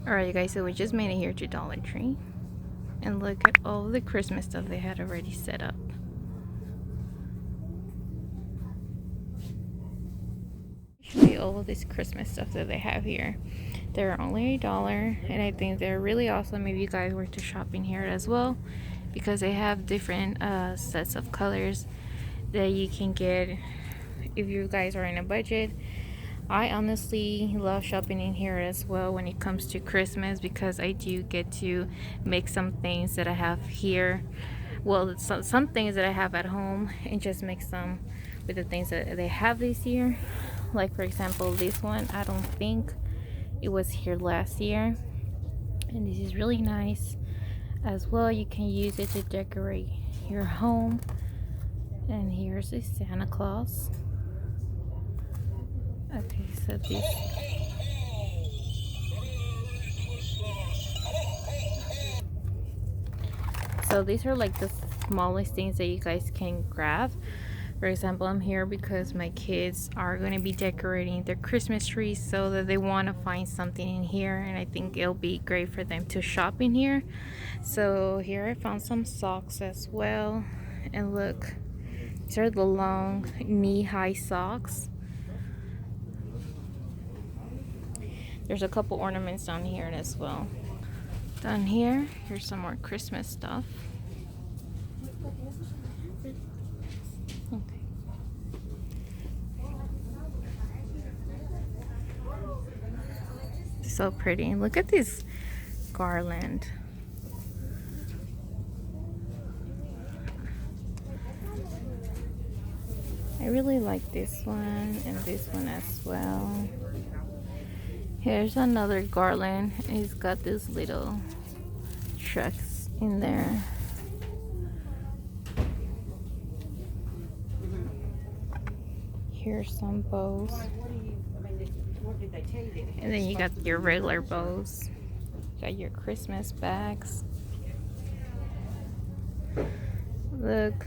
Alright, you guys, so we just made it here to Dollar Tree. And look at all the Christmas stuff they had already set up. Show you all of this Christmas stuff that they have here. They're only $1, and I think they're really awesome if you guys were to shop in here as well, because they have different sets of colors that you can get if you guys are in a budget. I honestly love shopping in here as well when it comes to Christmas, because I do get to make some things that I have here, well, some things that I have at home, and just mix them with the things that they have this year. Like, for example, this one, I don't think it was here last year, and this is really nice as well. You can use it to decorate your home. And here's a Santa Claus. Okay, so this, so these are like the smallest things that you guys can grab. For example, I'm here because my kids are going to be decorating their Christmas trees, so that they want to find something in here, and I think it'll be great for them to shop in here. So here I found some socks as well, and look, these are the long knee-high socks. There's a couple ornaments down here as well. Down here, here's some more Christmas stuff. Okay. So pretty. Look at this garland. I really like this one and this one as well. Here's another garland. It's got these little trucks in there. Here's some bows. And then you got your regular bows. You got your Christmas bags. Look.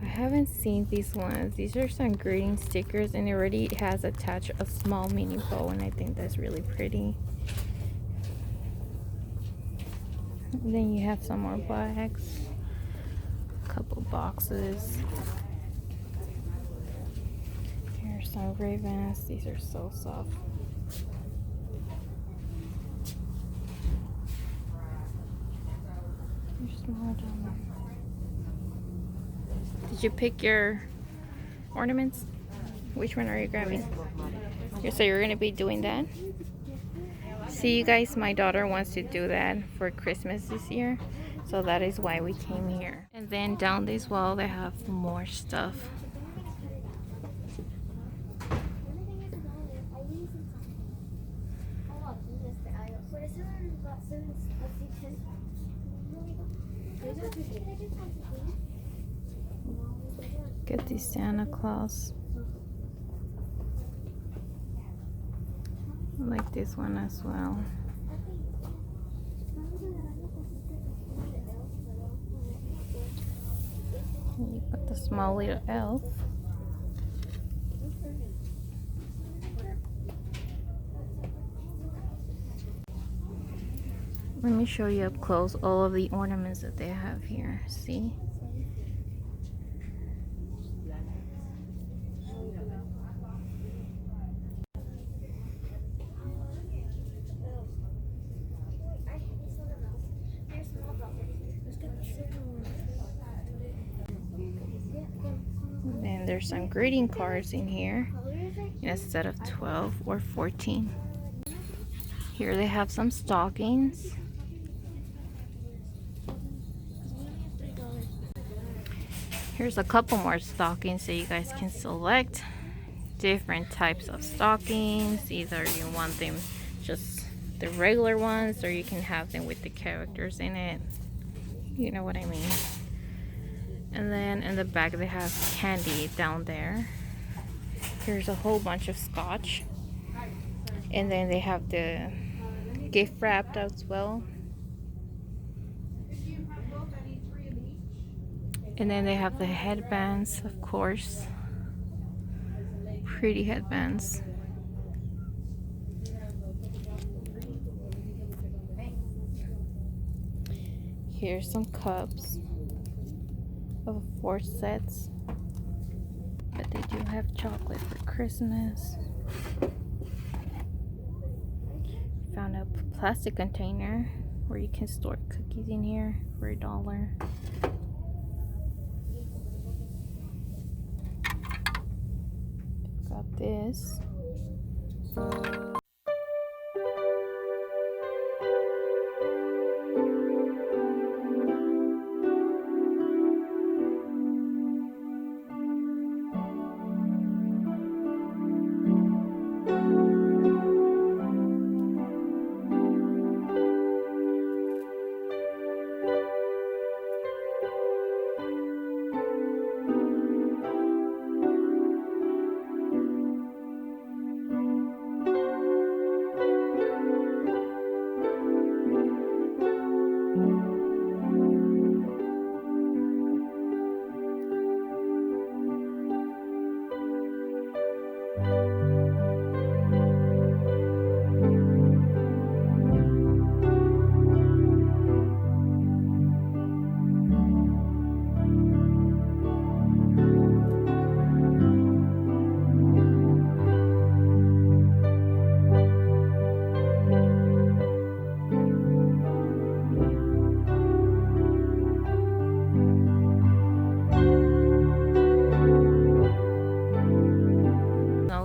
I haven't seen these ones. These are some greeting stickers, and it already has attached a small mini bow, and I think that's really pretty. And then you have some more bags, a couple boxes. Here's some ribbons. These are so soft. There's more down there. Did you pick your ornaments? Which one are you grabbing? So you're gonna be doing that? See, you guys, my daughter wants to do that for Christmas this year, so that is why we came here. And then down this wall they have more stuff. Get the Santa Claus. I like this one as well. And you got the small little elf. Let me show you up close all of the ornaments that they have here. See? And there's some greeting cards in here instead of 12 or 14. Here they have some stockings. Here's a couple more stockings so you guys can select different types of stockings. Either you want them just the regular ones, or you can have them with the characters in it. You know what I mean. And then in the back they have candy down there. Here's a whole bunch of scotch. And then they have the gift wrapped as well. And then they have the headbands, of course. Pretty headbands. Here's some cups of 4 sets. But they do have chocolate for Christmas. Found a plastic container where you can store cookies in here for $1. Got this.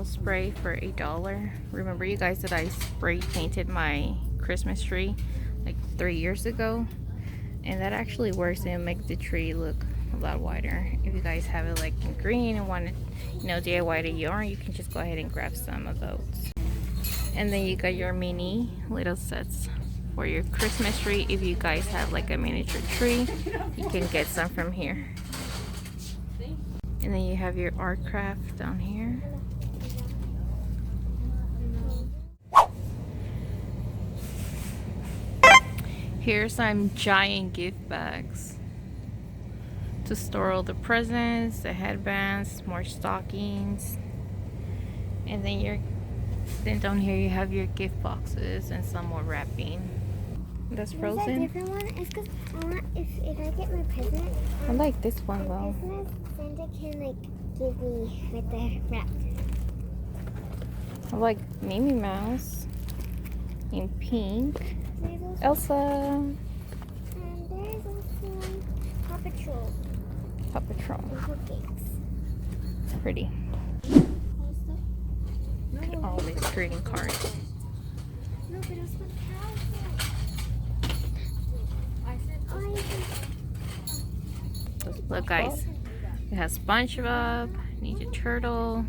Spray for $1. Remember you guys that I spray painted my Christmas tree like 3 years ago, and that actually works and it makes the tree look a lot wider. If you guys have it like in green and want to, you know, DIY the yarn, you can just go ahead and grab some of those. And then you got your mini little sets for your Christmas tree. If you guys have like a miniature tree, you can get some from here. And then you have your art craft down here. Here's some giant gift bags to store all the presents, the headbands, more stockings, and then down here you have your gift boxes and some more wrapping. That's frozen. Is that a different one? It's because if I get my present, I like this one though. Christmas, Santa can like give me with the wrap. I like Minnie Mouse in pink. Elsa. And there's also Paw Patrol. Paw Patrol. And cupcakes. Pretty. Look at all these greeting cards. No, but it's with cows. Look guys, it has SpongeBob, Ninja Turtle.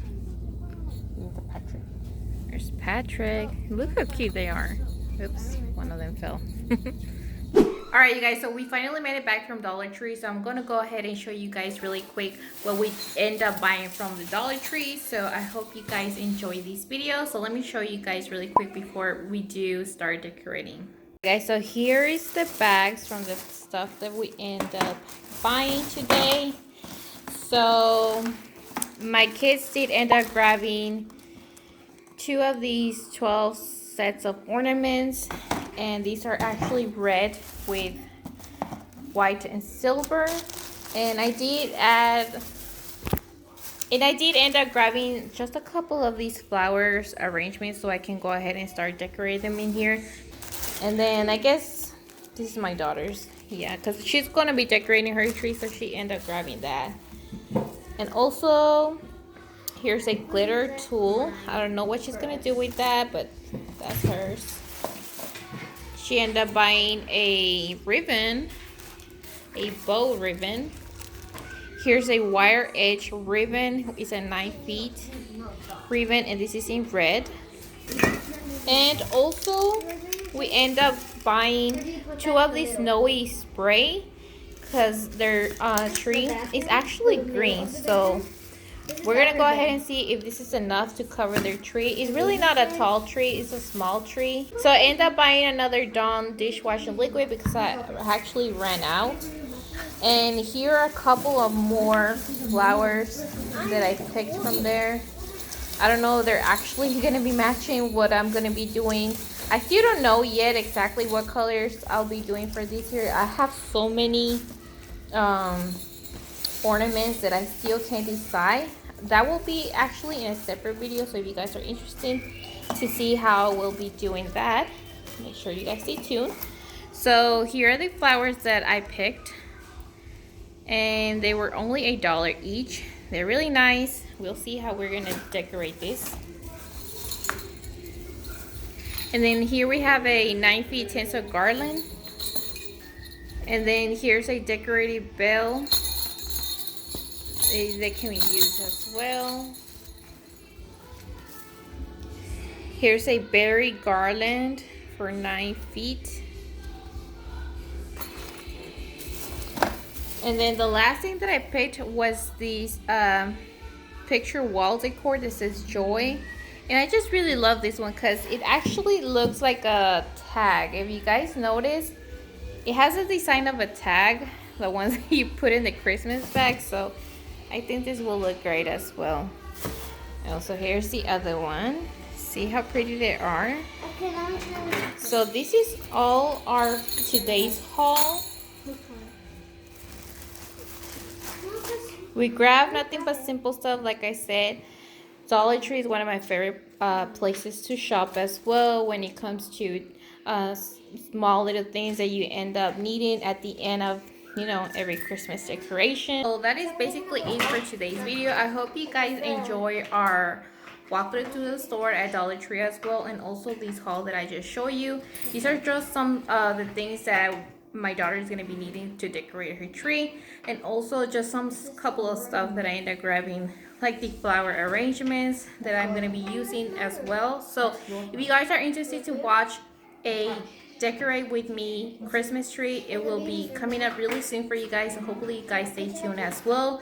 There's Patrick. Look how cute they are. Oops, one of them fell. Alright you guys, so we finally made it back from Dollar Tree, so I'm gonna go ahead and show you guys really quick what we end up buying from the Dollar Tree. So I hope you guys enjoy this video. So let me show you guys really quick before we do start decorating. Guys, so here is the bags from the stuff that we end up buying today. So my kids did end up grabbing 2 of these 12 sets of ornaments, and these are actually red with white and silver. And I did end up grabbing just a couple of these flowers arrangements so I can go ahead and start decorating them in here. And then I guess this is my daughter's, yeah, because she's gonna be decorating her tree, so she ended up grabbing that. And also here's a glitter tool. I don't know what she's gonna do with that, but that's hers. She ended up buying a ribbon, a bow ribbon. Here's a wire edge ribbon. It's a 9 feet ribbon, and this is in red. And also we end up buying 2 of these snowy spray because their tree is actually green, so we're gonna go ahead and see if this is enough to cover their tree. It's really not a tall tree, it's a small tree. So I ended up buying another Dawn dishwashing liquid because I actually ran out. And here are a couple of more flowers that I picked from there. I don't know, they're actually gonna be matching what I'm gonna be doing I still don't know yet exactly what colors I'll be doing for this year. I have so many um, ornaments that I still can't decide. That will be actually in a separate video, so if you guys are interested to see how we'll be doing that, make sure you guys stay tuned. So here are the flowers that I picked, and they were only $1 each. They're really nice. We'll see how we're gonna decorate this. And then here we have a 9 feet tinsel garland. And then here's a decorated bell. They can be used as well. Here's a berry garland for 9 feet. And then the last thing that I picked was these picture wall decor that says joy. And I just really love this one because it actually looks like a tag. If you guys notice, it has a design of a tag, the ones you put in the Christmas bag. So I think this will look great as well. Also, here's the other one. See how pretty they are. So this is all our today's haul. We grabbed nothing but simple stuff, like I said. Dollar Tree is one of my favorite places to shop as well when it comes to small little things that you end up needing at the end of, you know, every Christmas decoration. So that is basically it for today's video. I hope you guys enjoy our walkthrough to the store at Dollar Tree as well, and also these haul that I just showed you. These are just some of the things that my daughter is going to be needing to decorate her tree, and also just some couple of stuff that I ended up grabbing, like the flower arrangements that I'm going to be using as well. So if you guys are interested to watch a decorate with me Christmas tree, it will be coming up really soon for you guys, so hopefully you guys stay tuned as well.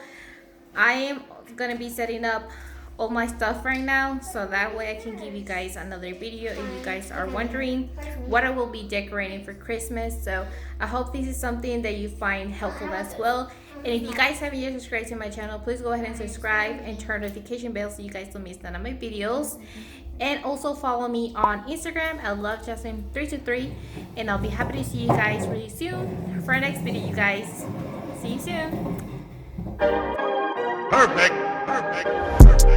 I am going to be setting up all my stuff right now, so that way I can give you guys another video if you guys are wondering what I will be decorating for Christmas. So I hope this is something that you find helpful as well. And if you guys haven't yet subscribed to my channel, please go ahead and subscribe and turn notification bell so you guys don't miss none of my videos. And also follow me on Instagram at Lovejasmine323, and I'll be happy to see you guys really soon for our next video, you guys. See you soon. Perfect. Perfect. Perfect.